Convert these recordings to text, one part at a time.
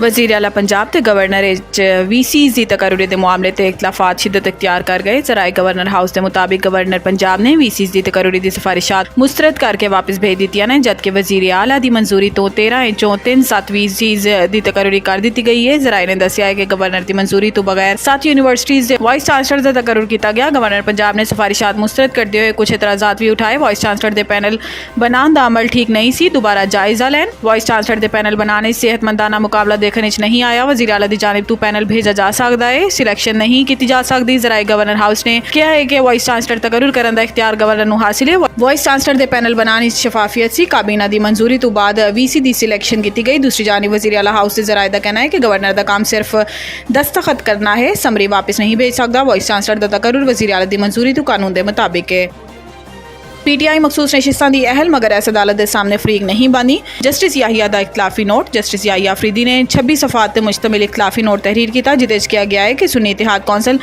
वज़ीर आला पंजाब ते गवर्नर VCs की तकर्री के मामले ते इख्तलाफात शिद्दत इख्तियार कर गए। जराए गवर्नर हाउस के मुताबिक गवर्नर पंजाब ने VCs की तकर्री की सिफारिशात मुस्तरद करके वापस भेज दी ने, जबकि वज़ीर आला की मंजूरी तो 13 इंचों 3-7 VCs की तकर्री कर दी गई है। जराए ने दसिया है कि गवर्नर की मंजूरी तो बगैर 7 यूनिवर्सिटीज़ के वाइस चांसलर का तकर्रुर किया गया। गवर्नर पंजाब ने सिफारिशात मुस्तरद करते हुए कुछ एतराज़ात भी उठाए। वाइस चांसलर के पैनल बनाने का अमल ठीक नहीं सी, दोबारा जायजा लैन। वाइस चांसलर के पैनल बनाने सेहतमंदाना मुकाबला देखने नहीं आया। वज़ीर आला की जानिब तो पैनल भेजा जा सकता है, सिलेक्शन नहीं की जा सकती। जराए गवर्नर हाउस ने कहा है कि वाइस चांसलर तकर्रुर करने का इख्तियार गवर्नर को हासिल है। वाइस चांसलर के पैनल बनाने शफाफियत सी काबीना की मंजूरी तो बाद VC की सिलेक्शन की गई। दूसरी जानिब वज़ीर आला हाउस के जराए का कहना है कि गवर्नर का काम सिर्फ दस्तखत करना है, समरी वापस नहीं भेज सकता। वाइस चांसलर का तकर्रुर वज़ीर आला की मंजूरी तो कानून के मुताबिक है। PTI मखसूस नशिस्तां की अहल मगर ऐस अदालत के सामने फरीक नहीं बनी। जस्टिस याहिया का इख्तलाफी नोट। जस्टिस याहिया अफरीदी ने 26 सफ़ात पर मुश्तमिल इख्तलाफी नोट तहरीर किया, जिस किया गया है कि सुन्नी इतिहाद कौंसल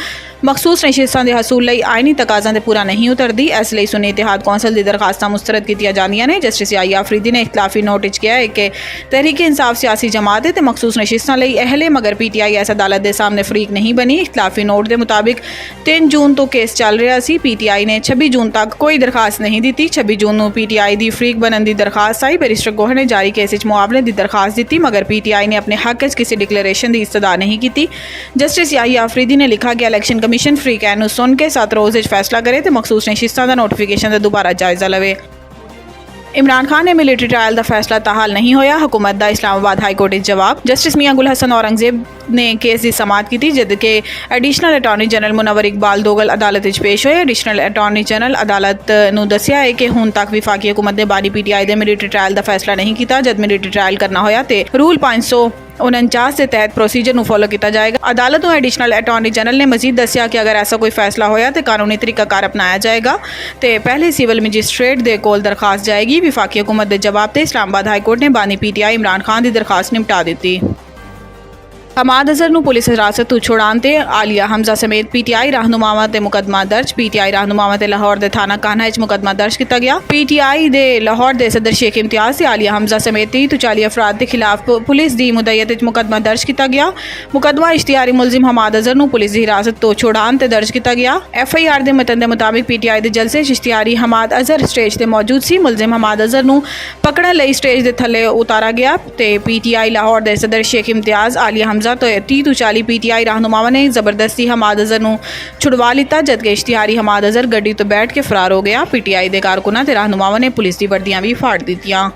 मखसूस नशिस्तां के हसूल लई आइनी तकाज़ा ते पूरा नहीं उतरती, इसलिए सुन्नी इतिहाद कौंसल की दरखास्तां मुस्तरद की जांदियां ने। जस्टिस याहिया अफरीदी ने इख्तलाफी नोट किया है कि तहरीक इंसाफ सियासी जमात है ते मखसूस नशिस्तां लई अहल है, मगर PTI ऐस अदालत के सामने फरीक नहीं बनी। इख्तलाफी नोट के मुताबिक 3 जून तो केस चल रहा सी। PTI ने 26 जून तक कोई दरखास्त नहीं दी। 26 जून को PTI की फरीक बनने की दरखास्त आई। बैरिस्टर गोहर ने जारी केस मुआवले की दरखास्त दी, मगर PTI ने अपने हक किसी डिक्लेरेशन की इस्तदा नहीं की। जस्टिस याहिया अफरीदी ने लिखा कि इलेक्शन कमीशन फ्री कैन सुन के 7 रोज़ फैसला करे तो मखसूस नशिस्तां का नोटिफिकेशन का दोबारा जायजा लवे। इमरान खान ने मिलिटरी ट्रायल का फैसला ताहाल नहीं होया, हुकूमत का इस्लामाबाद हाई कोर्ट जवाब। जस्टिस मियां गुल हसन औरंगजेब ने केस की समात की, जबकि additional attorney general Munawar Iqbal Duggal अदालत पेश होए। एडिशनल अटॉर्नी जनरल अदालत नूं दस्सिया है कि हुण तक विफाकी हुकूमत ने बानी PTI के मिलिटरी ट्रायल का फैसला नहीं किया। जब मिलिटरी ट्रायल करना होया तो रूल 549 के तहत प्रोसीजर को फॉलो किया जाएगा। अदालत और एडिशनल अटॉर्नी जनरल ने मजीद दसिया कि अगर ऐसा कोई फैसला होया तो कानूनी तरीकाकार अपनाया जाएगा तो पहले सिविल मजिस्ट्रेट के कोल दरखास्त जाएगी। विफाकी हुकूमत के जवाब से इस्लामाबाद हाई कोर्ट ने बानी PTI इमरान खान की दरखास्त निपटा दी। हमाद अजहर को पुलिस हिरासत तो छुड़ाते आलिया हमजा समेत PTI रहनुमावां ते मुकदमा दर्ज। PTI रहनुमावां ते लाहौर के थाना कान्हा मुकदमा दर्ज किया गया। PTI दे लाहौर के सदर शेख इम्तियाज से आलिया हमजा समेत 30-40 अफराद के खिलाफ पुलिस की मुदय्यत मुकदमा दर्ज किया गया। मुकदमा इश्तिहारी मुलजिम हमाद अजहर को पुलिस की हिरासत तो छुड़ान ते दर्ज किया गया। FIR के मतन के मुताबिक PTI के जलसे इश्तिहारी हमाद अजहर स्टेज पर मौजूद सी। मुलजिम हमाद अजहर को पकड़ने लई स्टेज के थले उतारा गया तो PTI लाहौर के सदर शेख इम्तियाज आलिया हमजा तो 30-40 PTI रहनुमावां ने जबरदस्ती हमाद अजहर को छुड़वा लिता, जबकि इश्तिहारी हमाद अजहर गड्डी तो बैठ के फरार हो गया। PTI के कारकुनां ते रहनुमावां ने पुलिस की वर्दियां भी फाड़ दित्तियां।